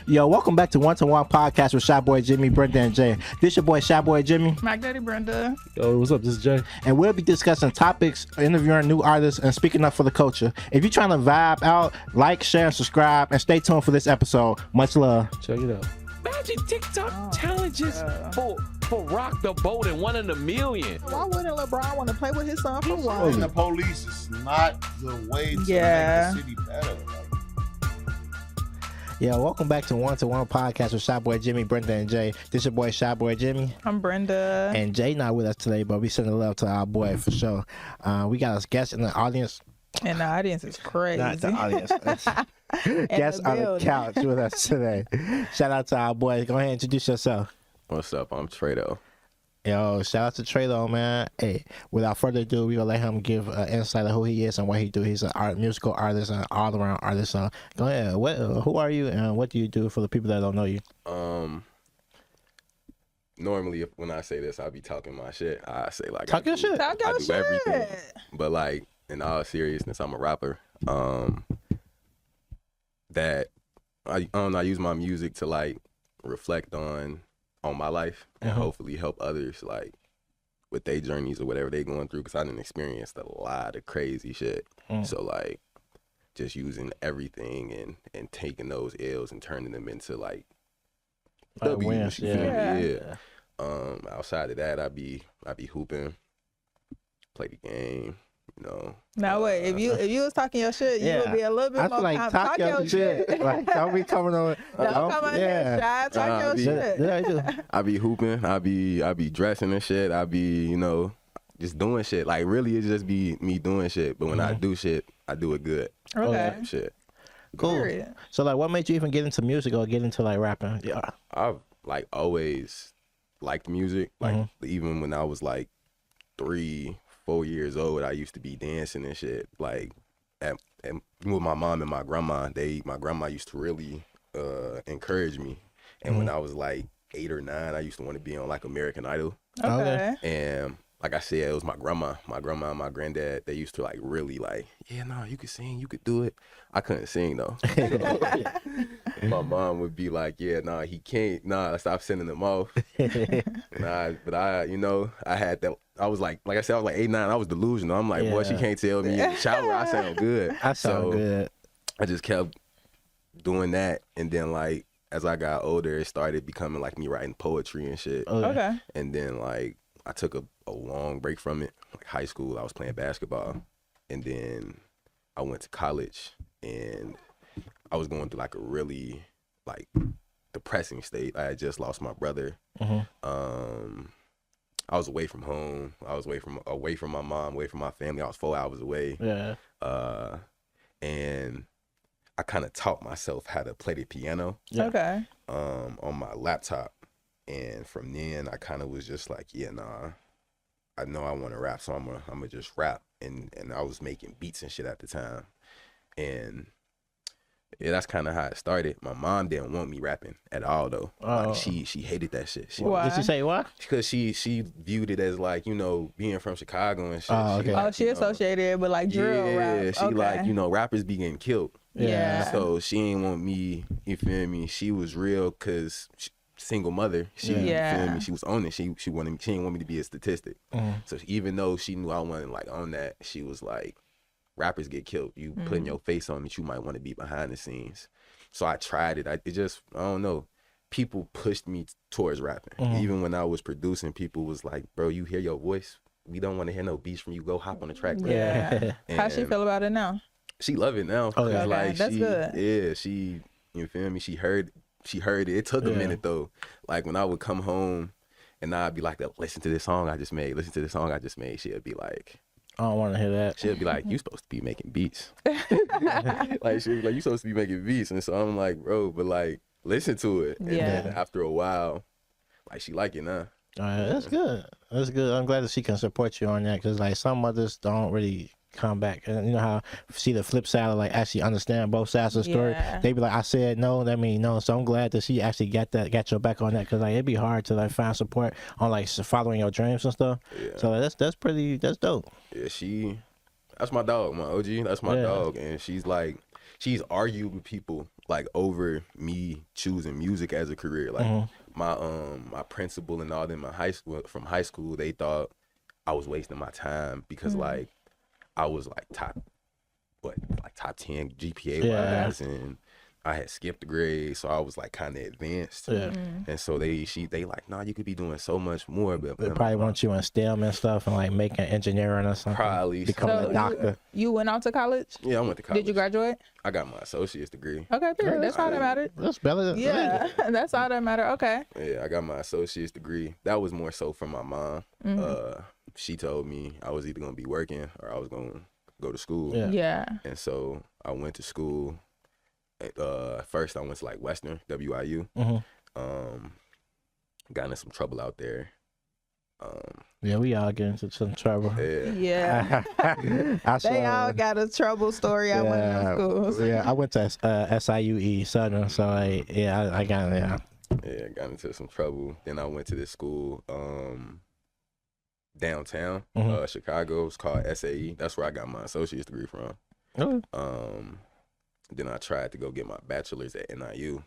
Yo, welcome back to One to One Podcast with Shy Boy Jimmy, Brenda, and Jay. This your boy Shy Boy Jimmy. My daddy Brenda. Yo, what's up? This is Jay. And we'll be discussing topics, interviewing new artists, and speaking up for the culture. If you're trying to vibe out, like, share, and subscribe, and stay tuned for this episode. Much love. Check it out. Imagine TikTok challenges for Rock the Boat and 1 in a million. Why wouldn't LeBron want to play with his son for Fighting one? the police is not the way to Yeah. make the city better. Yeah, welcome back to One Podcast with Shy Boy Jimmy, Brenda, and Jay. This your boy Shy Boy Jimmy. I'm Brenda. And Jay not with us today, but we sending love to our boy for sure. We got a guest in the audience. And the audience is crazy. Not the audience. Guest on the couch with us today. Shout out to our boy. Go ahead and introduce yourself. What's up? I'm Treyydo. Yo, shout out to Treyydo, man. Hey, without further ado, we gonna let him give insight of who he is and what he do. He's a musical artist and all around artist. So go ahead. Who are you and what do you do for the people that don't know you? Normally, when I say this, I'll be talking my shit. I say like Talk your shit. Talk your I do shit. everything. But like in all seriousness, I'm a rapper. That I don't know. I use my music to like reflect on my life and hopefully help others like with their journeys or whatever they going through, because I done experienced a lot of crazy shit. So like just using everything and taking those L's and turning them into like W's, wins, you feel me? yeah. Yeah. Outside of that, I be hooping, play the game, you know. Now wait, if you was talking your shit, you would be a little bit I more feel like talk your shit. Like don't be coming on. Don't come out here shy. Talk your shit. Yeah, I do. I be hooping, I be dressing and shit, I be, you know, just doing shit. Like really it just be me doing shit. But when I do shit, I do it good. Okay. Shit. Cool. Period. So like, what made you even get into music or get into like rapping? Yeah. I've like always liked music. Like even when I was like 3-4 years old, I used to be dancing and shit. Like and with my mom and my grandma, my grandma used to really encourage me. And when I was like 8 or 9, I used to want to be on like American Idol. Okay. And like I said, it was my grandma and my granddad. They used to like really like, yeah, no, you could sing, you could do it. I couldn't sing though. My mom would be like, yeah, nah, he can't. Nah, stop sending him off. Nah, but I had that. I was like I said, I was like 8, 9. I was delusional. I'm like, boy, she can't tell me in the shower I sound good. I sound good. I just kept doing that, and then like as I got older, it started becoming like me writing poetry and shit. Okay. And then like I took a long break from it. Like high school, I was playing basketball, and then I went to college, and I was going through like a really like depressing state. I had just lost my brother. I was away from home. I was away from my mom, away from my family. I was 4 hours away. Yeah. And I kind of taught myself how to play the piano. Yeah. Okay. On my laptop. And from then I kind of was just like, yeah, nah, I know I want to rap, so I'm gonna just rap. And I was making beats and shit at the time. And yeah, that's kind of how it started. My mom didn't want me rapping at all though. Like she hated that shit. Why? Did she say what? Because she viewed it as like, you know, being from Chicago and shit. Oh, okay. She associated it with like drill rap. Yeah, she like, you know, rappers be getting killed. Yeah. So she ain't want me, you feel me? She was real because single mother. She you feel me? She was on it. She didn't want me to be a statistic. So even though she knew I wasn't like on that, she was like, rappers get killed. You putting your face on it, you might want to be behind the scenes. So I tried it. I don't know. People pushed me towards rapping. Even when I was producing, people was like, bro, you hear your voice? We don't want to hear no beats from you. Go hop on the track, bro. Yeah. How she feel about it now? She love it now. Okay. Like That's good. Yeah, she, you feel me? She heard it. It took a minute though. Like when I would come home and I'd be like, listen to this song I just made. Listen to this song I just made. She'd be like, I don't want to hear that. she'll be like, you supposed to be making beats. Like she'll be like, you supposed to be making beats. And so I'm like, bro, but like, listen to it. And then after a while, like she like it now. That's good. That's good. I'm glad that she can support you on that, because like some mothers don't really come back, and you know how see the flip side of like actually understand both sides of the story. They be like, I said no, that mean no. So I'm glad that she actually got your back on that, because like it'd be hard to like find support on like following your dreams and stuff. So that's dope. Yeah, that's my dog, my OG. That's my dog, and she's argued with people like over me choosing music as a career. Like my principal and all them in from high school, they thought I was wasting my time because like I was like top 10 GPA wise, and I had skipped a grade, so I was like kind of advanced. Yeah. And so they like, nah, you could be doing so much more. But They probably want you in STEM and stuff and like making engineering or something. Probably becoming a doctor. You went off to college? Yeah, I went to college. Did you graduate? I got my associate's degree. Okay, period. That's all that mattered. That's better than that's all that mattered. Okay. Yeah, I got my associate's degree. That was more so from my mom. She told me I was either gonna be working or I was gonna go to school. Yeah. And so I went to school. First I went to like Western WIU. Got in some trouble out there. Yeah, we all get into some trouble. Yeah. They all got a trouble story at one of them schools. Yeah, I went to SIUE Southern, so I got Yeah, got into some trouble. Then I went to this school downtown, Chicago. It's called SAE. That's where I got my associate's degree from. Then I tried to go get my bachelor's at NIU,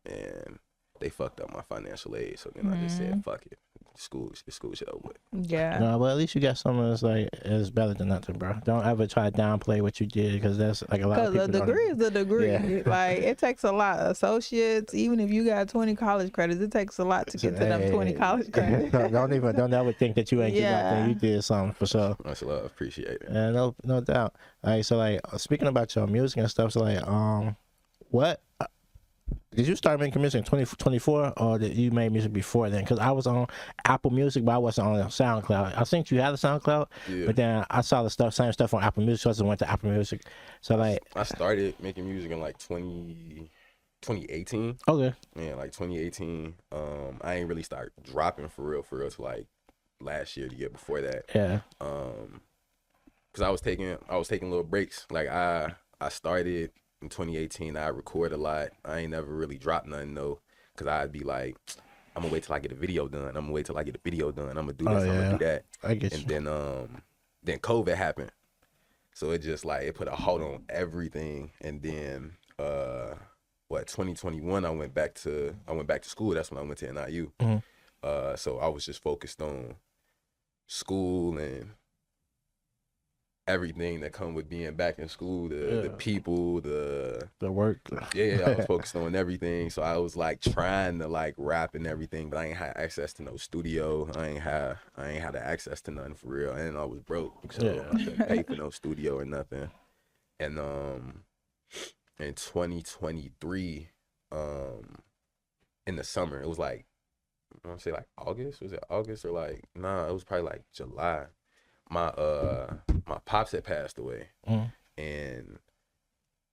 and they fucked up my financial aid. So then I just said, fuck it. School shit over with. Yeah. No, but at least you got something that's like is better than nothing, bro. Don't ever try to downplay what you did, because that's like a lot of people. Because a degree is a degree. Yeah. Like it takes a lot. Associates, even if you got 20 college credits, it takes a lot to get to them 20 college credits. don't ever think that you ain't get nothing. You did something for sure. Much love, appreciate it. Yeah, no doubt. Like so, like speaking about your music and stuff, so like what? Did you start making music in 2024, or did you make music before then? Because I was on Apple Music, but I wasn't on SoundCloud. I think you had a SoundCloud, but then I saw the same stuff on Apple Music, so I went to Apple Music. So like, I started making music in like 2018. Okay. Yeah, like 2018. I ain't really start dropping for real till like last year, the year before that. Yeah. Because I was taking little breaks. Like I started in 2018, I record a lot. I ain't never really dropped nothing though, because I'd be like, I'm gonna wait till I get a video done. I'm gonna wait till I get a video done. I'm gonna do this. I'm gonna do that. I get you. And then COVID happened, so it just like it put a halt on everything. And then 2021, I went back to school. That's when I went to NIU. So I was just focused on school and everything that come with being back in school, the people, the work. Yeah, I was focused on everything. So I was like trying to like rap and everything, but I ain't had access to no studio. I ain't had the access to nothing for real. And I was broke, so I couldn't pay for no studio or nothing. And in 2023, in the summer, it was like, I want to say like August. Was it August or like nah? It was probably like July. My pops had passed away, and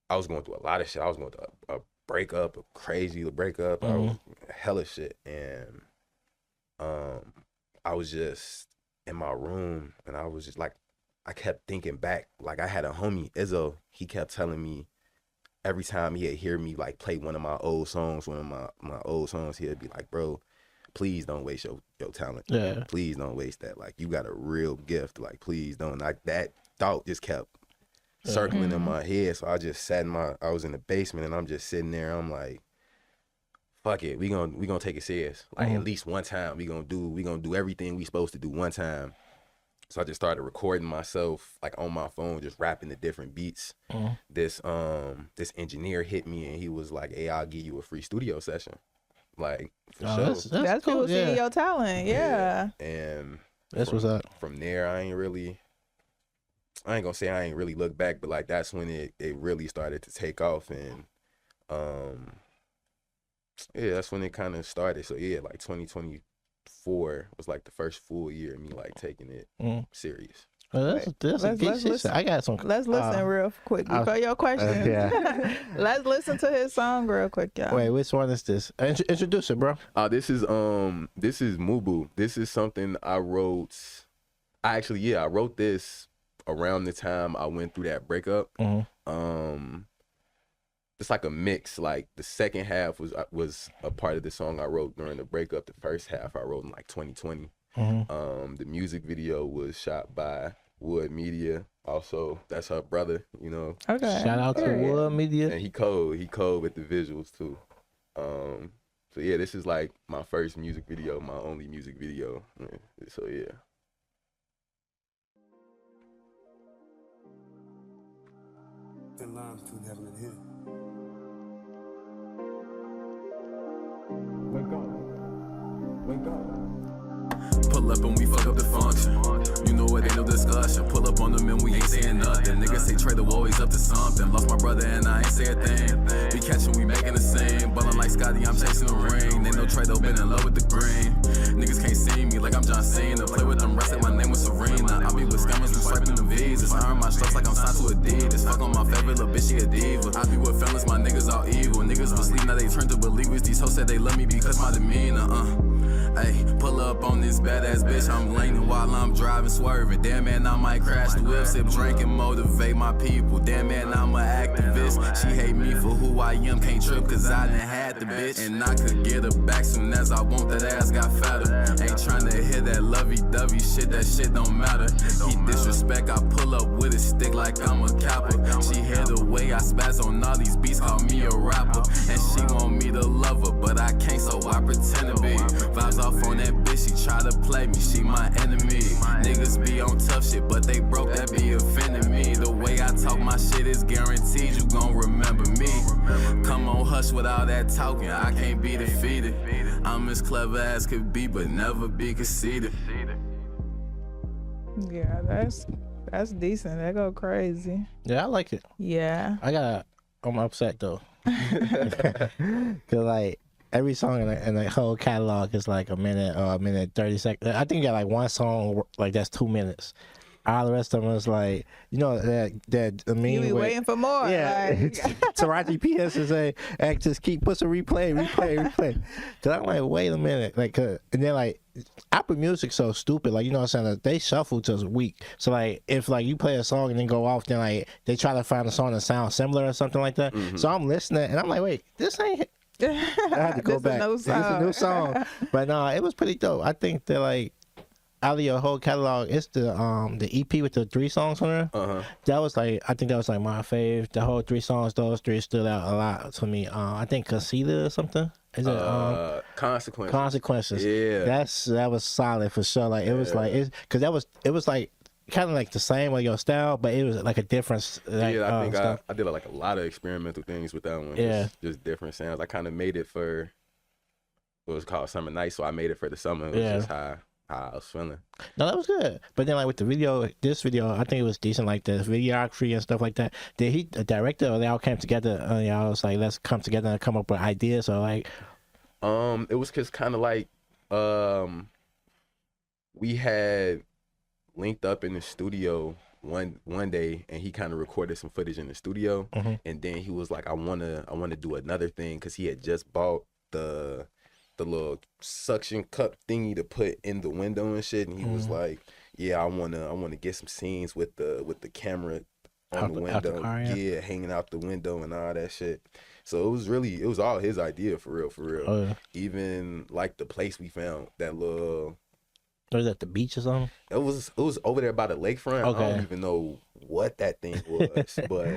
I was going through a lot of shit. I was going through a breakup, a crazy breakup. I was hella shit, and I was just in my room, and I was just like, I kept thinking back. Like I had a homie, Izzo. He kept telling me every time he'd hear me like play one of my old songs, he'd be like, bro, please don't waste your talent. Yeah. Please don't waste that. Like, you got a real gift. Like, please don't. Like, that thought just kept circling in my head. So I just I was in the basement, and I'm just sitting there. I'm like, fuck it. We gonna take it serious. Like, at least one time. We gonna do everything we supposed to do one time. So I just started recording myself, like, on my phone, just rapping the different beats. This engineer hit me, and he was like, hey, I'll give you a free studio session. Like, for sure. That's cool. Seeing your talent. Yeah. And that's what's up. From there, I ain't gonna say I ain't really looked back, but like that's when it really started to take off. And that's when it kind of started. So yeah, like 2024 was like the first full year of me like taking it serious. Well, that's a good shit. I got some. Let's listen real quick before your question. Let's listen to his song real quick, y'all. Wait, which one is this? Introduce it, bro. This is Mubu. This is something I wrote. I wrote this around the time I went through that breakup. It's like a mix. Like the second half was a part of the song I wrote during the breakup. The first half I wrote in like 2020. The music video was shot by Wood Media. Also, that's her brother, you know. Okay. Shout out to Wood Media. And he cold with the visuals too. So yeah, this is like my first music video, my only music video. So yeah. Thin line between heaven and hell. Wake up. Pull up and we fuck up the function. You know it ain't no discussion. Pull up on them and we ain't saying nothing. Niggas say Treyydo always up to something. Lost my brother and I ain't say a thing. We catching, we making the same. Ballin' like Scotty, I'm chasing the ring. They know Treyydo been in love with the green. Niggas can't see me like I'm John Cena. Play with them rest like my name was Serena. I be with scammers and swiping them visas. I earn my stripes like I'm signed to Adidas. Fuck on my favorite little bitch, she a diva. I be with fellas, my niggas all evil. Niggas was sleep, now they turn to believers. These hoes said they love me because my demeanor, Hey, pull up on this badass bitch, I'm leaning while I'm driving, swerving. Damn man, I might crash the whip, sip, drink and motivate my people. Damn man, I'm an activist. She hate me for who I am, can't trip cause I done had the bitch. And I could get her back soon as I want, that ass got fatter. Ain't tryna hear that lovey-dovey shit, that shit don't matter. He disrespect, I pull up with a stick like I'm a capper. She hear the way I spaz on all these beats, call me a rapper. And she want me to love her, but I can't, so I pretend to be. Vibes off on that bitch, she try to play me, she my enemy. Niggas be on tough shit, but they broke, that be offending me. The way I talk my shit is guaranteed, you gon' remember me. Come on, hush with all that talking, I can't be defeated. I'm as clever as could be, but never be conceited. Yeah, that's decent. That go crazy. Yeah, I like it. Yeah. I'm upset though. Cause like every song in the whole catalog is like a minute or a minute 30 seconds. I think you got like one song like that's 2 minutes. All the rest of them is like, you know, that I mean, You be waiting for more. Yeah, Like. Taraji PS is say, just keep pushing replay. Cause I'm like, wait a minute, like, and then like, Apple Music so stupid, like, you know what I'm saying? They shuffle to a week. So like, if like you play a song and then go off, then like they try to find a song that sounds similar or something like that. So I'm listening and I'm like, wait, this ain't. I had to go back. It's a new song, but no, it was pretty dope. I think that like, out of your whole catalog, it's the EP with the 3 songs on there. That was like, I think that was like my fave. The whole 3 songs, those 3 stood out a lot to me. I think Casita or something. Is it Consequences? Consequences. Yeah, that was solid for sure. Like it was like it was like kind of like the same with your style, but it was like a difference. Like, yeah, I think I did like a lot of experimental things with that one. Yeah, just different sounds. I kind of made it for what was called Summer Night, so I made it for the summer. It was just how I was feeling. No, that was good. But then like with the video, this video, I think it was decent. Like the videography and stuff like that. Did he, the director, or they all came together? Y'all was like, let's come together and come up with ideas, or like. It was just kind of like, we had linked up in the studio one day, and he kind of recorded some footage in the studio, and then he was like, I wanna do another thing, because he had just bought the little suction cup thingy to put in the window and shit, and he was like, yeah, I wanna get some scenes with the camera on the window, hanging out the window and all that shit. So it was all his idea, for real. Oh, yeah. Even like the place we found, that little. Was that the beach or something? It was over there by the lakefront. Okay. I don't even know what that thing was, but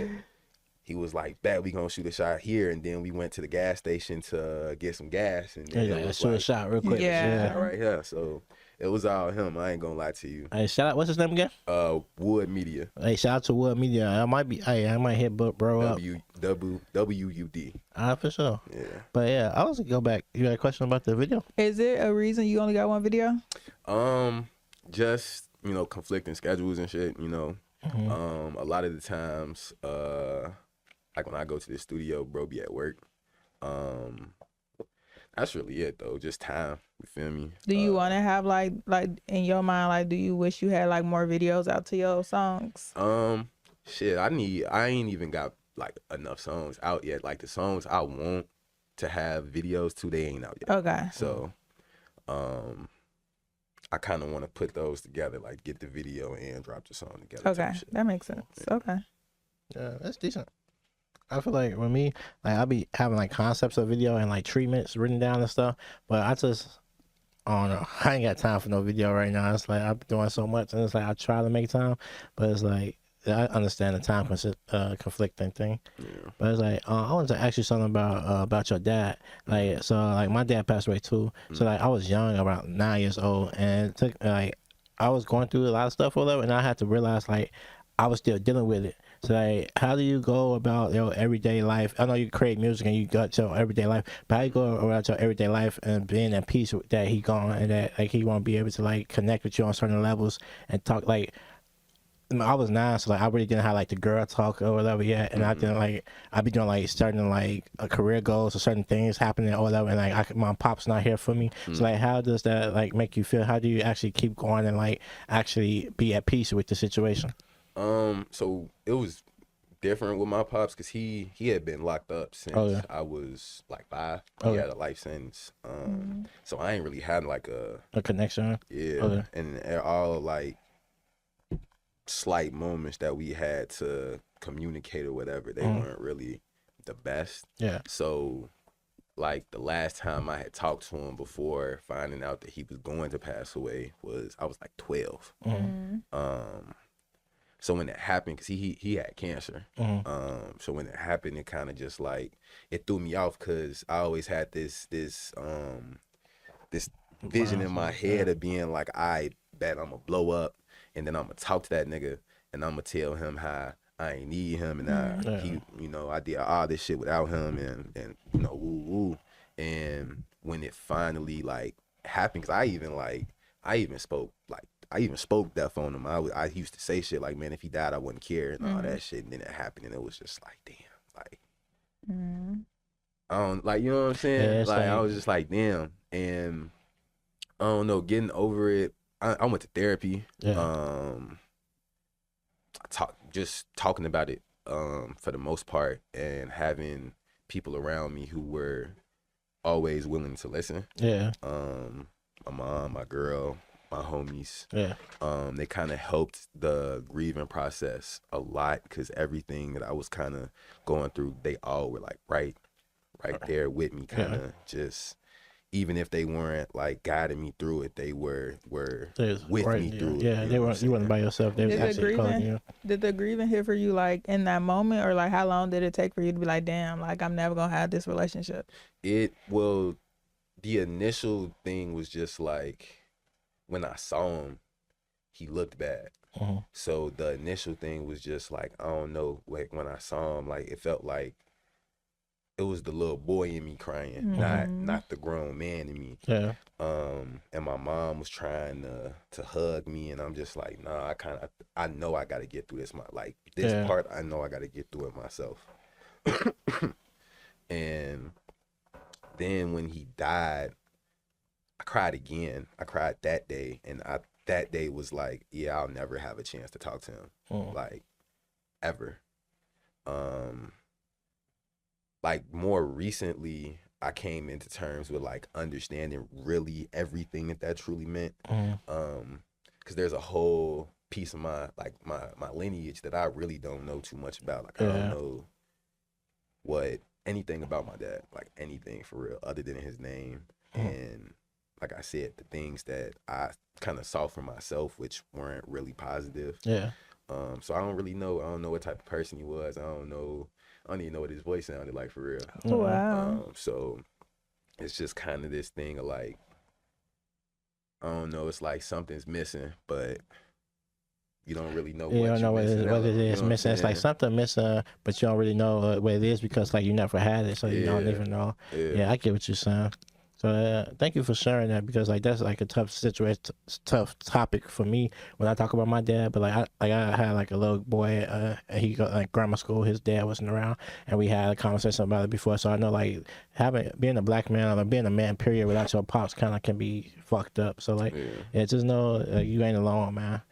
he was like, "Bet we gonna shoot a shot here," and then we went to the gas station to get some gas, and then let's shoot a shot real quick. Yeah. right here. So it was all him. I ain't gonna lie to you. Hey, shout out. What's his name again? Wood Media. Hey, shout out to Wood Media. I might hit bro up. WUD. For sure. Yeah. But yeah, I was gonna go back. You got a question about the video? Is it a reason you only got one video? Just, conflicting schedules and shit, a lot of the times, like when I go to the studio, bro be at work. That's really it though, just time. You feel me? Do you want to have like in your mind, like, do you wish you had like more videos out to your songs? Shit, I ain't even got like enough songs out yet. Like the songs I want to have videos to, they ain't out yet. Okay. So, I kind of want to put those together, like get the video and drop the song together. Okay, that makes sense. Yeah. Okay. Yeah, that's decent. I feel like with me, like I be having like concepts of video and like treatments written down and stuff, but I don't know. I ain't got time for no video right now. It's like I'm doing so much, and it's like I try to make time, but it's like I understand the time conflicting thing. Yeah. But it's like I wanted to ask you something about your dad. Like so, like my dad passed away too. So like I was young, about 9 years old, and it took like I was going through a lot of stuff or whatever, and I had to realize like I was still dealing with it. So like, how do you go about your everyday life? I know you create music and you got your everyday life, but how you go about your everyday life and being at peace with that he gone and that like he won't be able to like connect with you on certain levels and talk like. I was 9, so like I really didn't have like the girl talk or whatever yet, and I didn't like I be doing like certain like career goals or certain things happening or whatever, and like my pop's not here for me. So like, how does that like make you feel? How do you actually keep going and like actually be at peace with the situation? So it was different with my pops because he had been locked up since I was like 5. He had a life sentence. So I ain't really had like a connection. Yeah, and all like slight moments that we had to communicate or whatever, they weren't really the best. Yeah. So like the last time I had talked to him before finding out that he was going to pass away I was like 12. So when it happened, because he had cancer, so when it happened, it kind of just like it threw me off because I always had this vision in my head of being like, I bet I'm gonna blow up, and then I'm gonna talk to that nigga, and I'm gonna tell him how I ain't need him, and he, you know, I did all this shit without him, and you know, woo woo. And when it finally like happened, because I even spoke death on him. I used to say shit like, man, if he died, I wouldn't care and all that shit. And then it happened, and it was just like, damn, like, I don't like, you know what I'm saying? Yeah, like I was just like, damn, and I don't know, getting over it. I went to therapy. Yeah. Talking about it for the most part, and having people around me who were always willing to listen. Yeah. My mom, my girl, my homies. Yeah. They kind of helped the grieving process a lot because everything that I was kind of going through, they all were like right there with me, kind of just. Even if they weren't like guiding me through it, they were with me through it. Yeah, you wasn't by yourself. They was actually calling you. Did the grieving hit for you like in that moment, or like how long did it take for you to be like, damn, like I'm never gonna have this relationship? The initial thing was just like when I saw him, he looked bad. So the initial thing was just like, I don't know, like when I saw him, like it felt like it was the little boy in me crying, not the grown man in me. Yeah. And my mom was trying to hug me, and I'm just like, nah, I know I gotta get through this. Part, I know I gotta get through it myself. And then when he died, I cried again. I cried that day, and that day was like, yeah, I'll never have a chance to talk to him, like ever. Like more recently, I came into terms with like understanding really everything that truly meant. Because there's a whole piece of my lineage that I really don't know too much about. Like I don't know anything about my dad, like anything for real, other than his name. And like I said, the things that I kind of saw for myself, which weren't really positive. Yeah. So I don't really know. I don't know what type of person he was. I don't even know what his voice sounded like for real. Wow. So it's just kind of this thing of like, I don't know, it's like something's missing, but you don't really know you don't know what it is missing. It's like something missing, but you don't really know what it is because like you never had it, so you don't even know. Yeah, I get what you're saying. So thank you for sharing that, because like that's like a tough situation, tough topic for me when I talk about my dad. But like I had like a little boy, and he got like grammar school. His dad wasn't around, and we had a conversation about it before. So I know like being a black man or being a man period without your pops kind of can be fucked up. So like just know you ain't alone, man.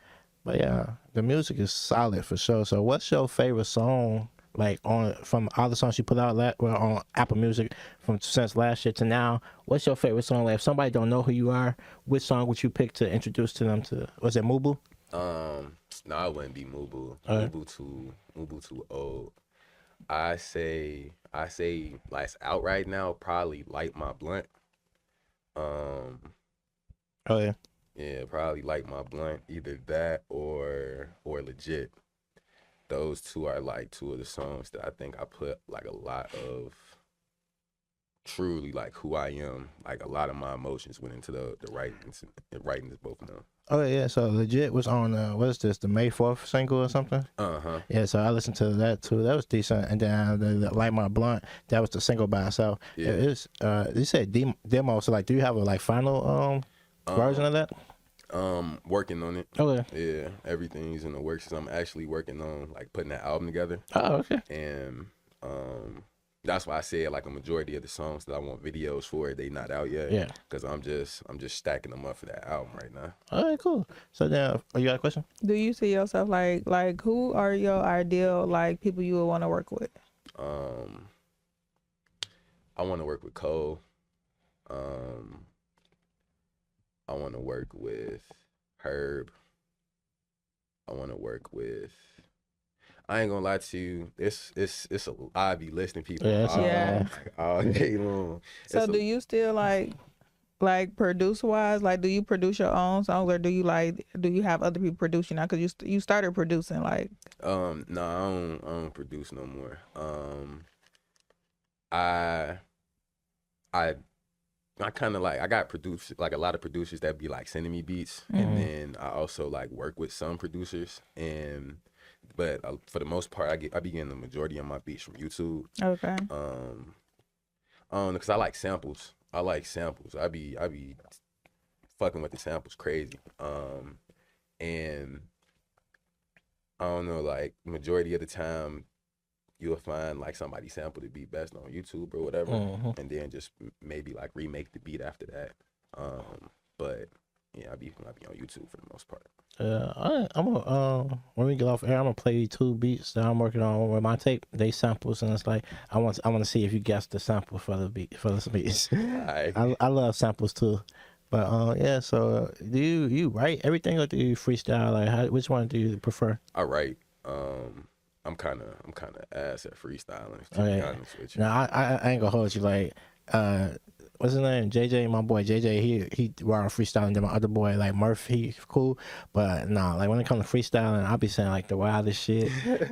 But yeah, the music is solid for sure. So what's your favorite song? Like from all the songs you put out on Apple Music since last year to now, what's your favorite song? Like if somebody don't know who you are, which song would you pick to introduce to them to? Was it Mubu? No, it wouldn't be Mubu. Mubu too old. I say like it's out right now, probably Light My Blunt. Oh yeah. Yeah, probably Light My Blunt. Either that or Legit. those two are like two of the songs that I think I put like a lot of truly like who I am. Like a lot of my emotions went into the writings both of them. Oh yeah, so legit was on what is this, the May 4th single or something? Yeah, so I listened to that too. That was decent. And then the Light My Blunt, that was the single by itself. Yeah. It was you said demo, so like do you have a like final version of that? Working on it. Okay. Yeah, everything's in the works. I'm actually working on like putting that album together. Oh, okay. And that's why I said like a majority of the songs that I want videos for, they not out yet. Yeah. Because I'm just stacking them up for that album right now. All right, cool. So now, you got a question? Do you see yourself like who are your ideal like people you would want to work with? I want to work with Cole. I want to work with Herb. I want to work with. I ain't gonna lie to you. It's a I be listening to people all day long. So do you still like produce wise? Like, do you produce your own songs, or do you have other people produce you now? Because you started producing like. No, I don't produce no more. I kind of like I got produced like a lot of producers that be like sending me beats, and then I also like work with some producers but for the most part, I be getting the majority of my beats from YouTube. Okay. Because I like samples. I be fucking with the samples crazy. And I don't know, like majority of the time, you'll find like somebody sample the beat best on YouTube or whatever, and then just maybe like remake the beat after that. But yeah, I be on YouTube for the most part. I'm gonna when we get off air, I'm gonna play you 2 beats that I'm working on with my tape. They samples, and it's like I want to see if you guess the sample for the beats. Right. I love samples too, but yeah. So do you write everything, or do you freestyle? Like which one do you prefer? I write. I'm kind of ass at freestyling. To be honest with you. Now I ain't gonna hold you like. What's his name? JJ, my boy JJ. He wild freestyling. Then my other boy like Murph, he's cool. But nah, like when it comes to freestyling, I'll be saying like the wildest shit,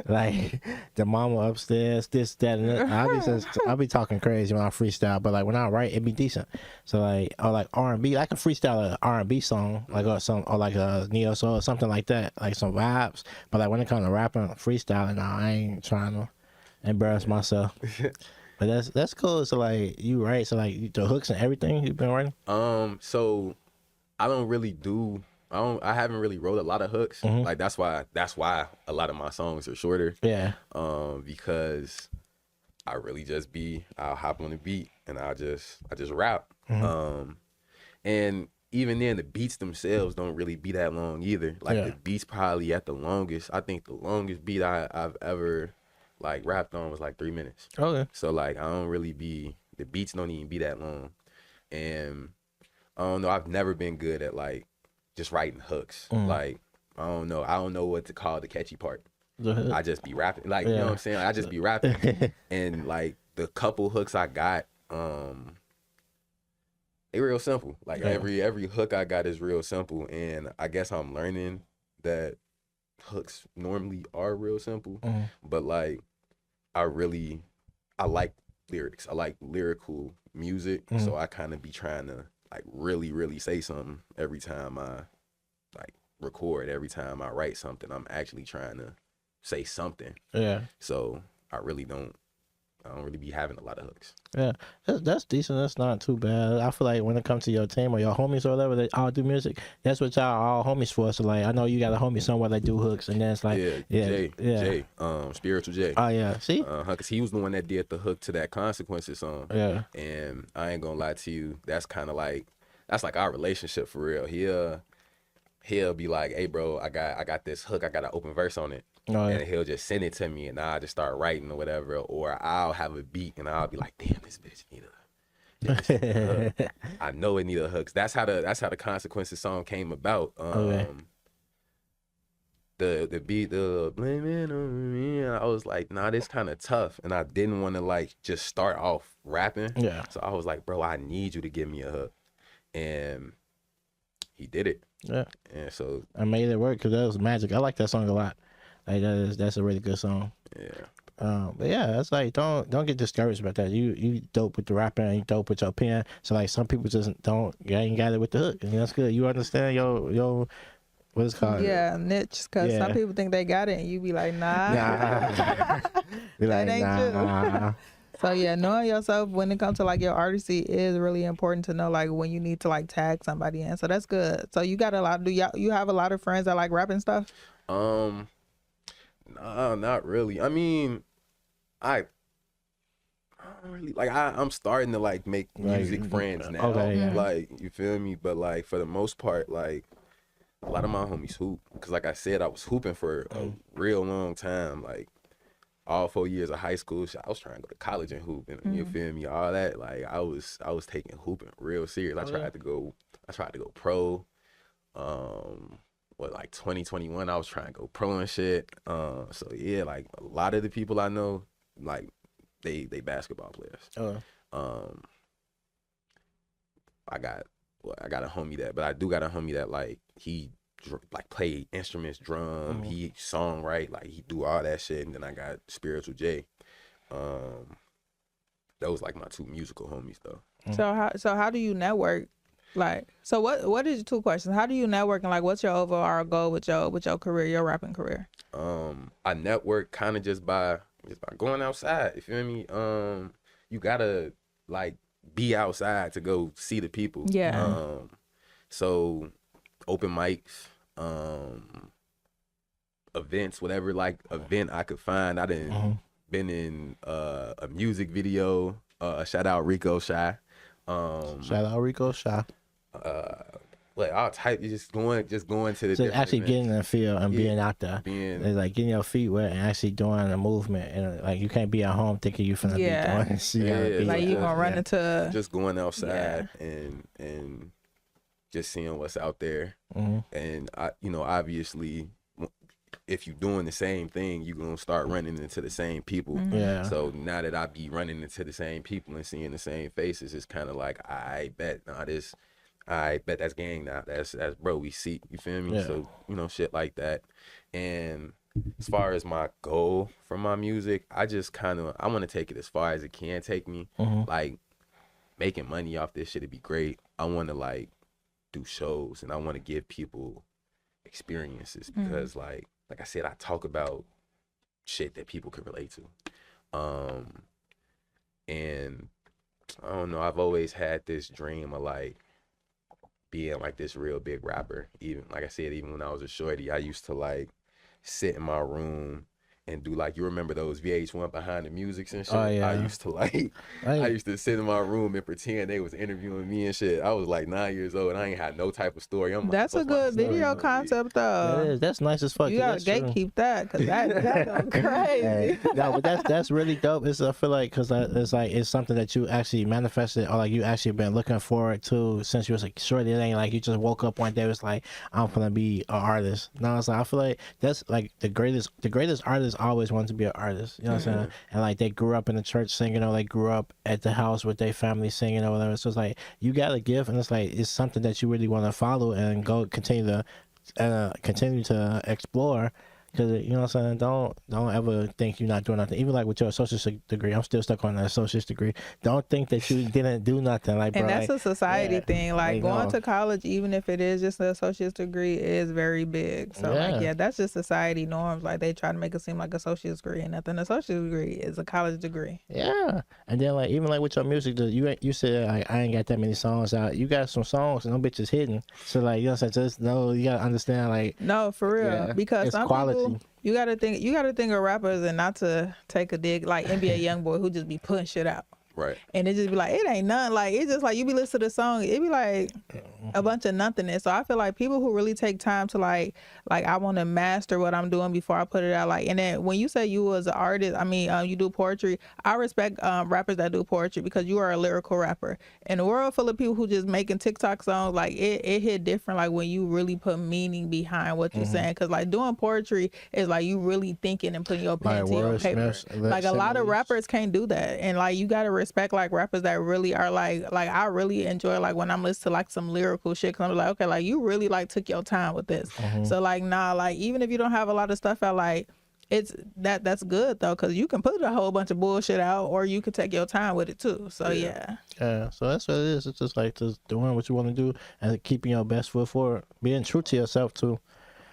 like the mama upstairs, this, that, and that. I'll be talking crazy when I freestyle. But like when I write, it be decent. So like R&B, I can freestyle an R&B song, like or like a neo soul or something like that, like some vibes. But like when it comes to rapping, freestyling, nah, I ain't trying to embarrass myself. But that's cool. So like you write, so like the hooks and everything you've been writing. So I haven't really wrote a lot of hooks. Like that's why a lot of my songs are shorter. Yeah. Because I really I'll hop on the beat and I just rap. And even then the beats themselves don't really be that long either. Like the beats probably at the longest. I think the longest beat I've ever like rapped on was like 3 minutes. Okay. So like I don't really the beats don't even be that long. And I don't know, I've never been good at like just writing hooks. Like I don't know what to call the catchy part. I just be rapping. Like you know what I'm saying? I just be rapping. And like the couple hooks I got, they real simple. Like every hook I got is real simple. And I guess I'm learning that hooks normally are real simple. But like I like lyrics. I like lyrical music. So I kind of be trying to like really, really say something every time I like record. Every time I write something, I'm actually trying to say something. Yeah. So I don't really be having a lot of hooks. Yeah, that's decent. That's not too bad. I feel like when it comes to your team or your homies or whatever, they all do music. That's what y'all all homies for. So like, I know you got a homie somewhere that do hooks, and then it's like, Jay, Spiritual Jay. Oh yeah, see, because he was the one that did the hook to that Consequences song. Yeah, and I ain't gonna lie to you, that's kind of like our relationship for real. He'll be like, hey bro, I got this hook, I got an open verse on it. And he'll just send it to me, and I'll just start writing or whatever. Or I'll have a beat, and I'll be like, "Damn, this bitch need a hook. I know it need a hook." That's how the Consequences song came about. The beat, the blaming on me. I was like, nah, this kind of tough, and I didn't want to like just start off rapping. Yeah. So I was like, bro, I need you to give me a hook, and he did it. Yeah. And so I made it work because that was magic. I like that song a lot. Like that's a really good song. Yeah. But yeah, it's like don't get discouraged about that. You dope with the rapping, and you dope with your pen. So like some people just you ain't got it with the hook, and that's good. You understand your what it's called? Yeah, niche. Because some people think they got it, and you be like, nah. Be like, that ain't true. So yeah, knowing yourself when it comes to like your artistry is really important to know, like when you need to like tag somebody in. So that's good. So you got a lot. You have a lot of friends that like rapping stuff? No, not really. I mean, I don't really like. I'm starting to like make music friends now. Okay, yeah. Like, you feel me? But like for the most part, like a lot of my homies hoop. Cause like I said, I was hooping for a real long time. Like all 4 years of high school, I was trying to go to college and hoop. And you feel me? All that. Like I was taking hooping real serious. I tried to go pro. Like 2021, I was trying to go pro and shit. So yeah, like a lot of the people I know, like they basketball players. I got a homie but I do got a homie that like he like play instruments, drum, he songwrite, like he do all that shit. And then I got Spiritual J. Those like my two musical homies though. So how do you network? Like, so what is your two questions? How do you network, and like what's your overall goal with your career, your rapping career? I network kind of just by going outside. You feel me? You gotta like be outside to go see the people. Yeah. So open mics, events, whatever like event I could find. I done been in a music video. Shout out Rico Shy. Shout out Rico Shy. Like all type, just going to the. So actually events. getting in the field and being out there, it's like getting your feet wet and actually doing a movement, and like you can't be at home thinking you finna be doing shit. Like you gonna run into just going outside and just seeing what's out there, and obviously, if you're doing the same thing, you're gonna start running into the same people. Yeah. So now that I be running into the same people and seeing the same faces, it's kind of like I bet that's gang now. That's bro. We see, you feel me? Yeah. So shit like that. And as far as my goal for my music, I just I want to take it as far as it can take me. Like making money off this shit would be great. I want to like do shows and I want to give people experiences because like I said, I talk about shit that people can relate to. And I don't know, I've always had this dream of like being like this real big rapper. Even like I said, even when I was a shorty, I used to like sit in my room and do like, you remember those VH1 behind the musics and shit? Oh, yeah. I used to like, I used to sit in my room and pretend they was interviewing me and shit. I was like 9 years old and I ain't had no type of story. I'm like, that's a good video concept though. That's nice as fuck. You gotta gatekeep that because that's crazy. Hey, no, but that's really dope. I feel like because it's something that you actually manifested or like you actually been looking forward to since you was a shorty. It ain't like you just woke up one day was like I'm gonna be an artist. No, it's like I feel like that's like the greatest artists always want to be an artist. You know what I'm saying? And like they grew up in the church singing, or they grew up at the house with their family singing or whatever. So it's like you got a gift, and it's like it's something that you really want to follow and go continue to explore. Because, you know what I'm saying, don't ever think you're not doing nothing. Even like with your associate's degree, I'm still stuck on that associate's degree. Don't think that you didn't do nothing. Like, bro, and that's like, a society thing. Like going know. to college, even if it is just an associate's degree, is very big. So like, that's just society norms. Like they try to make it seem like associate's degree and nothing. Associate's degree is a college degree. Yeah. And then like even like with your music, you said like, I ain't got that many songs out. You got some songs and them bitches hidden. So like, you know what I'm saying, just know, you gotta understand like, no, for real, because it's some quality. people, you gotta think of rappers, and not to take a dig like NBA YoungBoy who just be putting shit out. Right. And it just be like, it ain't nothing. Like, it's just like, you be listening to the song, it be like a bunch of nothingness. So I feel like people who really take time to like I want to master what I'm doing before I put it out. Like, and then when you say you was an artist, I mean, you do poetry. I respect rappers that do poetry because you are a lyrical rapper. In a world full of people who just making TikTok songs, like it hit different. Like when you really put meaning behind what you're saying. Cause like doing poetry is like you really thinking and putting your pen to your paper. Like a lot of rappers can't do that. And like you got to respect like rappers that really are like I really enjoy like when I'm listening to like some lyrical lyrical shit. Cause I'm like, okay, like you really like took your time with this. So like, nah, like even if you don't have a lot of stuff out, like it's that's good though, cause you can put a whole bunch of bullshit out, or you can take your time with it too. So yeah. So that's what it is. It's just like just doing what you want to do and keeping your best foot forward, being true to yourself too.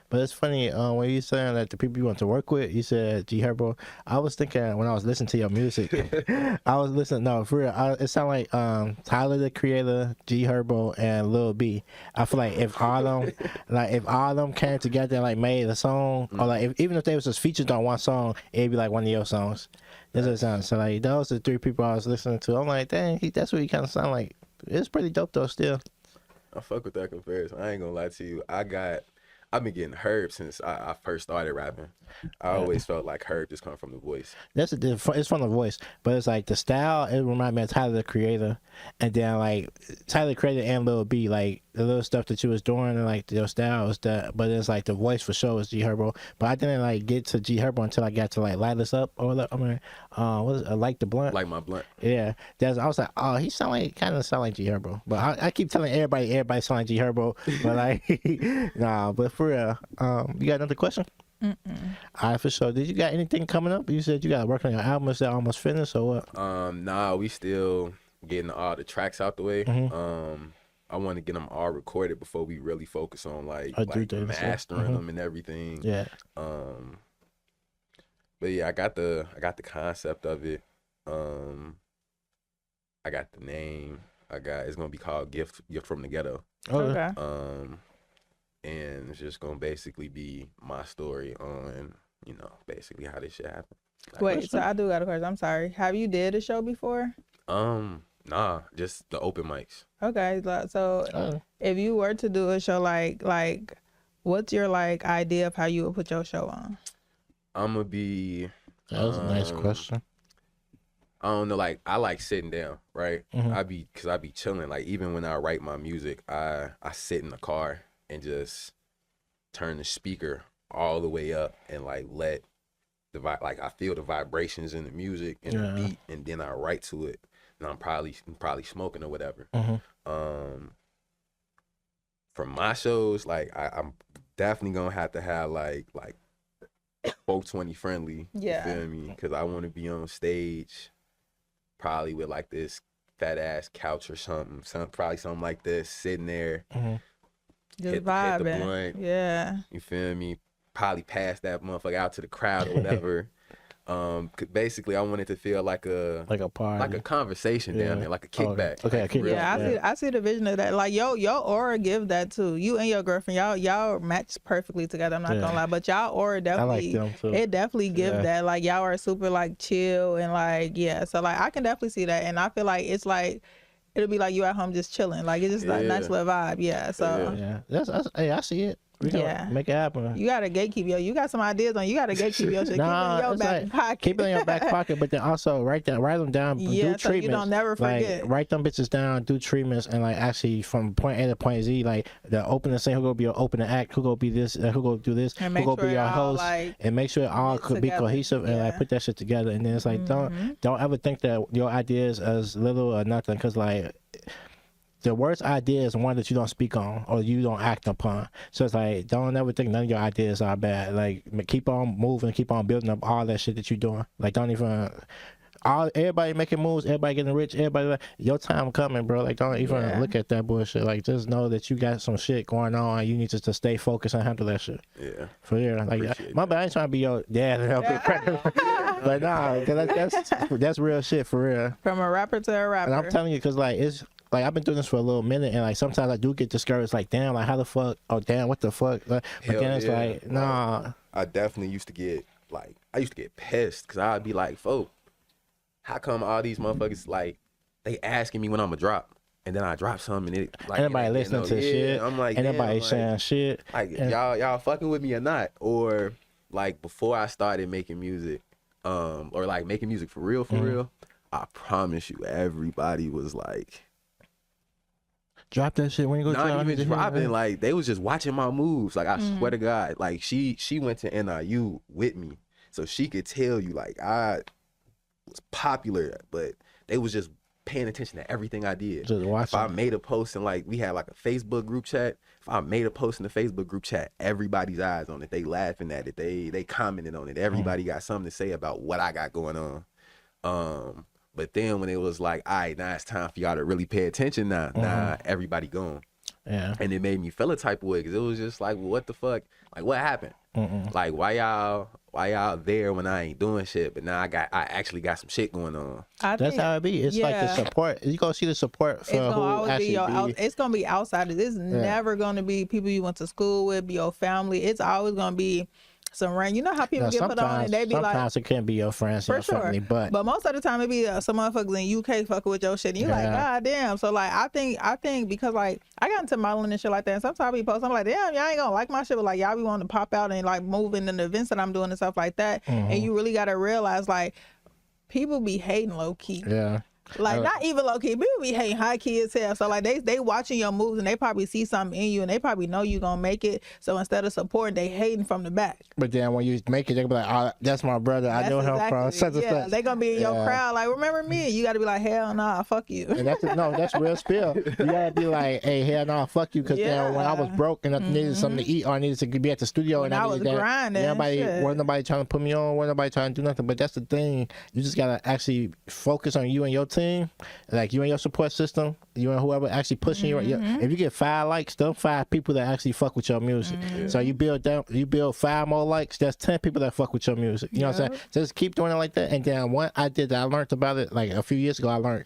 But it's funny when you saying that the people you want to work with, you said G Herbo. I was thinking when I was listening to your music, I was listening. No, for real, it sounded like Tyler the Creator, G Herbo, and Lil B. I feel like if all of them came together and like made a song, or like even if they was just featured on one song, it'd be like one of your songs. That's what it sounds. So like those are the three people I was listening to. I'm like, dang, that's what he kind of sound like. It's pretty dope though. Still, I fuck with that comparison. I ain't gonna lie to you. I've been getting Herb since I first started rapping. I always felt like Herb just come from the voice. It's from the voice, but it's like the style. It reminds me of Tyler the Creator, and then like Tyler the Creator and Lil B, like the little stuff that you was doing, and like your style was that. But it's like the voice for sure is G Herbo. But I didn't like get to G Herbo until I got to like Light Us Up or what is it? Like the Blunt. Like my blunt. Yeah, I was like, oh, he kind of sound like G Herbo. But I keep telling everybody sound like G Herbo. But like, nah. But for real, you got another question? All right, for sure. Did you got anything coming up? You said you got to work on your album. Is that almost finished or what? Nah, we still getting all the tracks out the way. I want to get them all recorded before we really focus on like mastering them and everything. Yeah. But yeah, I got the concept of it. I got the name. It's gonna be called Gift from the Ghetto. Okay. And it's just gonna basically be my story on, basically how this shit happened. Wait, so I do got a question. I'm sorry. Have you did a show before? Nah, just the open mics. Okay, so if you were to do a show, like what's your like idea of how you would put your show on? I'm gonna be. That was a nice question. I don't know, like I like sitting down, right? I be chilling. Like even when I write my music, I sit in the car and just turn the speaker all the way up and like let like I feel the vibrations in the music and the beat, and then I write to it. And I'm probably smoking or whatever. For my shows, like I'm definitely gonna have to have like 420 friendly. You feel me? Because I want to be on stage, probably with like this fat ass couch or something, probably something like this, sitting there, just vibing. Hit the blunt. Yeah. You feel me? Probably pass that motherfucker out to the crowd or whatever. Basically, I want it to feel like a party, like a conversation down there, like a kickback. Okay, like, kickback. I see the vision of that. Like your aura give that too. You and your girlfriend, y'all match perfectly together. I'm not gonna lie, but y'all aura definitely, it definitely give that. Like y'all are super like chill and like So like I can definitely see that, and I feel like it's like it'll be like you at home just chilling. Like it's just like a nice little vibe. Yeah. So that's hey, I see it. We gotta make it happen. You gotta gatekeep you got some ideas on. You gotta gatekeep your shit. Keep it in your back pocket. Keep it in your back pocket, but then also write them down. Do treatments. So you don't never forget. Like, write them bitches down. Do treatments and like actually from point A to point Z. Like the opening scene, who gonna be your opening act? Who gonna be this? Who gonna do this? Who gonna be your host? And make sure it all could be cohesive and like put that shit together. And then it's like don't ever think that your ideas as little or nothing, because like. The worst idea is one that you don't speak on or you don't act upon. So it's like, don't ever think none of your ideas are bad. Like, keep on moving, keep on building up all that shit that you're doing. Like, don't even... everybody making moves, everybody getting rich, everybody... Your time coming, bro. Like, don't even look at that bullshit. Like, just know that you got some shit going on and you need to stay focused and handle that shit. Yeah. For real. Like, my bad, I ain't trying to be your dad and help but nah, that's real shit, for real. From a rapper to a rapper. And I'm telling you, because, like, it's... Like, I've been doing this for a little minute, and, like, sometimes I do get discouraged, like, damn, like, how the fuck, oh, damn, what the fuck? But then it's like, nah. I definitely used to get pissed, because I'd be like, folk, how come all these motherfuckers, like, they asking me when I'm going to drop? And then I drop something, and it, like... Anybody listening to shit. I'm like, anybody saying shit. Like, y'all fucking with me or not? Or, like, before I started making music, or, like, making music for real, I promise you, everybody was like... Drop that shit when you go to not even dropping, like they was just watching my moves. Like I swear to God, like she went to NIU with me, so she could tell you like I was popular, but they was just paying attention to everything I did. Just watching. If I made a post and like we had like a Facebook group chat, if I made a post in the Facebook group chat, everybody's eyes on it. They laughing at it. They commented on it. Everybody got something to say about what I got going on. But then when it was like, all right, now it's time for y'all to really pay attention now. Nah, everybody gone. Yeah. And it made me feel a type of way because it was just like, well, what the fuck? Like, what happened? Like, why y'all there when I ain't doing shit? But now I actually got some shit going on. That's how it be. It's like the support. You gonna see the support for who actually it's gonna be outsiders. It's never gonna be people you went to school with, your family. It's always gonna be some rain. You know how people get put on and they be like, sometimes it can be your friends, your family, but most of the time it be some motherfuckers in UK fucking with your shit. And you like, god damn. So like, I think because like I got into modeling and shit like that, and sometimes we post, I'm like, damn, y'all ain't gonna like my shit, but like y'all be wanting to pop out and like move in the events that I'm doing and stuff like that. And you really gotta realize like people be hating low key. Yeah. Like not even low key, people be hating high key as hell. So like they watching your moves and they probably see something in you and they probably know you gonna make it. So instead of supporting, they hating from the back. But then when you make it, they gonna be like, oh, that's my brother. I know him from such and such. They gonna be in your crowd. Like, remember me? You gotta be like, hell nah, fuck you. And that's real spill. You gotta be like, hey, hell nah, fuck you. Because then when I was broke and I needed something to eat or I needed to be at the studio when and I was grinding, wasn't nobody trying to put me on, wasn't nobody trying to do nothing. But that's the thing. You just gotta actually focus on you and your team. Like you and your support system, you and whoever actually pushing you. If you get 5 likes, them 5 people that actually fuck with your music. So you build 5 more likes, that's 10 people that fuck with your music. You know what I'm saying? Just keep doing it like that. And then what I did that I learned about it like a few years ago, I learned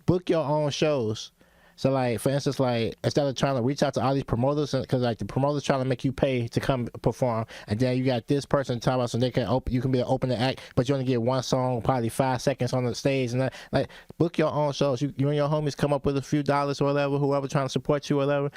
book your own shows. So like for instance, like instead of trying to reach out to all these promoters, because like the promoters trying to make you pay to come perform, and then you got this person talking about so they can you can be an opening act, but you only get one song, probably 5 seconds on the stage, and like book your own shows. You and your homies come up with a few dollars or whatever, whoever trying to support you or whatever,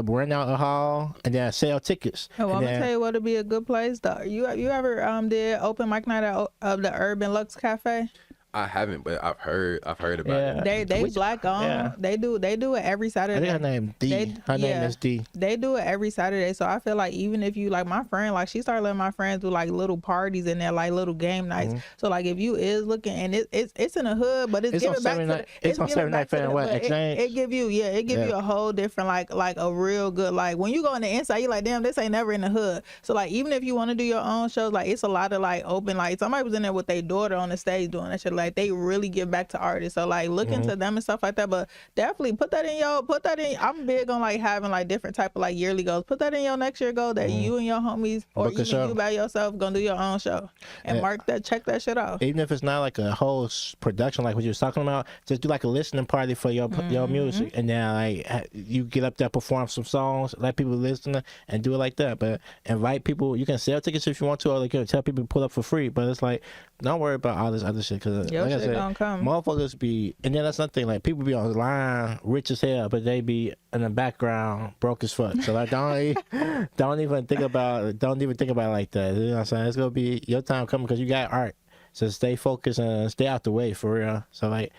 rent out a hall and then sell tickets. Oh, I'm gonna tell you what'd be a good place though. You ever did open mic night of the Urban Lux Cafe? I haven't, but I've heard about it. They black owned. Yeah. They do it every Saturday. I think her name D. Her name is D. They do it every Saturday. So I feel like even if you like my friend, like she started letting my friends do like little parties in there, like little game nights. So like if you is looking and it's in the hood, but it's giving back to it's on 79th and what Exchange. It give you you a whole different like a real good like when you go on the inside, you like damn, this ain't never in the hood. So like even if you want to do your own shows, like it's a lot of like open, like somebody was in there with their daughter on the stage doing that shit. Like they really give back to artists. So like look into them and stuff like that. But definitely put that in. I'm big on like having like different type of like yearly goals. Put that in your next year goal that you and your homies or even you by yourself gonna do your own show and check that shit off. Even if it's not like a whole production like what you was talking about, just do like a listening party for your music, and then like you get up there, perform some songs, let people listen, and do it like that. But invite people. You can sell tickets if you want to, or you can tell people to pull up for free. But it's like don't worry about all this other shit because like I said, motherfuckers be, and then that's nothing. Like people be online rich as hell, but they be in the background broke as fuck. So like don't even think about it like that. You know what I'm saying? It's gonna be your time coming because you got art. So stay focused and stay out the way for real. So like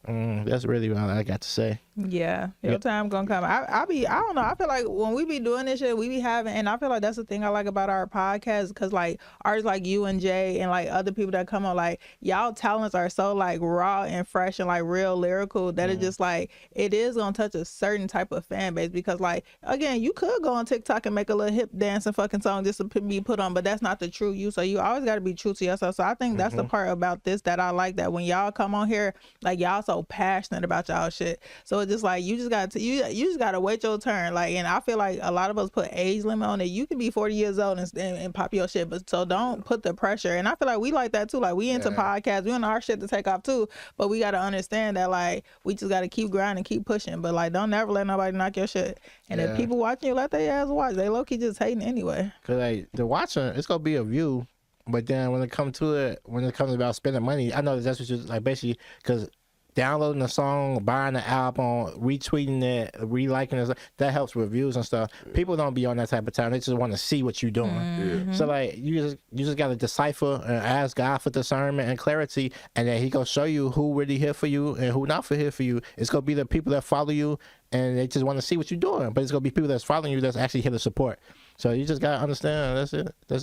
that's really what I got to say. Yeah, your time gonna come. I don't know. I feel like when we be doing this shit, we be having, and I feel like that's the thing I like about our podcast, because like artists like you and Jay and like other people that come on, like y'all talents are so like raw and fresh and like real lyrical that it's just like it is gonna touch a certain type of fan base. Because like again, you could go on TikTok and make a little hip dance and fucking song just to be put on, but that's not the true you. So you always got to be true to yourself. So I think that's the part about this that I like, that when y'all come on here, like y'all so passionate about y'all shit. So it's just like you just gotta wait your turn. Like, and I feel like a lot of us put age limit on it. You can be 40 years old and pop your shit, but so don't put the pressure. And I feel like we like that too. Like we into podcasts, we want our shit to take off too, but we gotta understand that like we just gotta keep grinding, keep pushing. But like don't never let nobody knock your shit. And if people watching you, let their ass watch. They low key just hating anyway. Cause like the watching, it's gonna be a view. But then when it comes about spending money, I know that's what you're like basically, because downloading a song, buying the album, retweeting it, reliking it, that helps with views and stuff. People don't be on that type of time. They just want to see what you're doing. So like you just got to decipher and ask God for discernment and clarity, and then He gonna show you who really here for you and who not here for you. It's gonna be the people that follow you and they just want to see what you're doing, but it's gonna be people that's following you that's actually here to support. So you just gotta understand. That's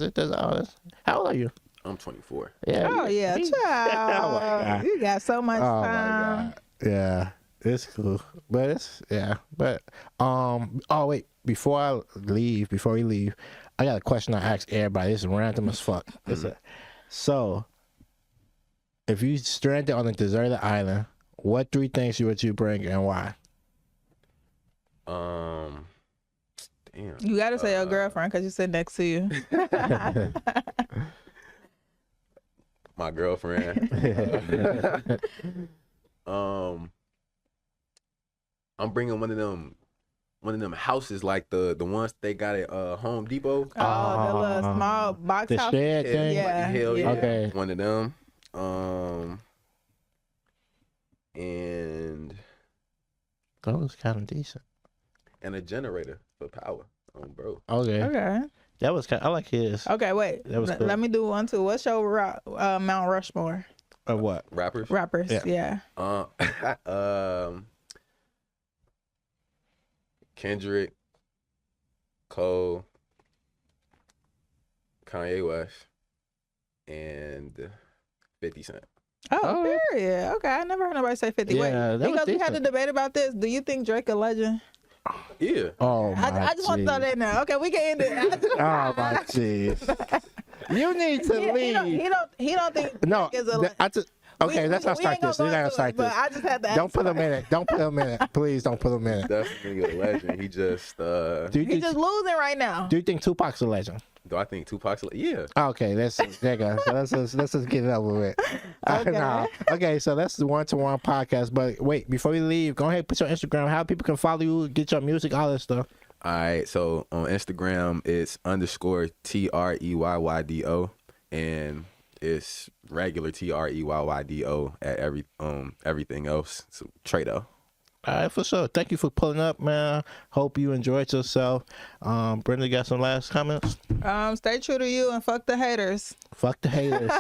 it. That's all. How old are you? I'm 24. Yeah. Oh yeah, child. You got so much time. Yeah, it's cool, but oh wait, before we leave, I got a question I ask everybody. It's random as fuck. So, if you stranded on a deserted island, what 3 things would you bring and why? Damn. You gotta say your girlfriend because you sit next to you. My girlfriend. I'm bringing one of them houses like the ones they got at Home Depot. Oh, the little small box the house. shed thing. Yeah. Hell yeah. Okay. One of them. And That was kind of decent. and a generator for power. Bro. Okay. Okay. That was kind. I like his. Okay, wait. That was cool. Let me do one too. What's your Mount Rushmore? Of what? Rappers. Yeah. Kendrick, Cole, Kanye West, and 50 Cent. Oh, period. Okay, I never heard nobody say 50. Yeah, Wait, that was because we had a decent. debate about this. Do you think Drake a legend? Yeah. Oh my I just want to throw that now. Okay, we can end it. Oh my jeez. You need to leave. He don't think No, Drake is a legend. okay, let's not start this. We're not gonna start this. But I just had to Don't put him in it. Don't put him in it. Please don't put him in it. Definitely a legend. He just Do you He's think? just losing right now. Do you think Tupac's a legend? do I think Tupac's yeah. Okay, there you go. So let's just get it over with. Okay. Okay, so that's the one-to-one podcast. But wait, before we leave, go ahead and put your Instagram. How people can follow you, get your music, all that stuff. All right, so on Instagram it's _TREYYDO and it's regular TREYYDO at everything else. So Treyydo. All right, for sure. Thank you for pulling up, man. Hope you enjoyed yourself. Brenda, got some last comments? Stay true to you and fuck the haters. Fuck the haters.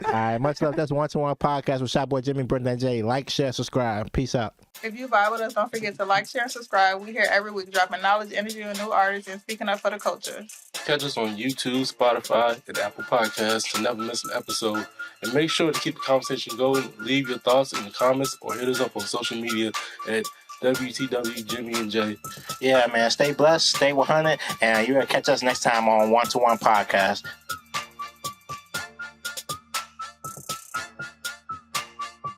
All right, much love. That's One-to-One Podcast with Shot Boy Jimmy, Brenda, and Jay. Like, share, subscribe. Peace out. If you vibe with us, don't forget to like, share, and subscribe. We here every week dropping knowledge, interviewing new artists, and speaking up for the culture. Catch us on YouTube, Spotify, and Apple Podcasts to never miss an episode. And make sure to keep the conversation going. Leave your thoughts in the comments or hit us up on social media at WTW Jimmy and Jay. Yeah, man. Stay blessed, stay 100, and you're going to catch us next time on One-to-One Podcast.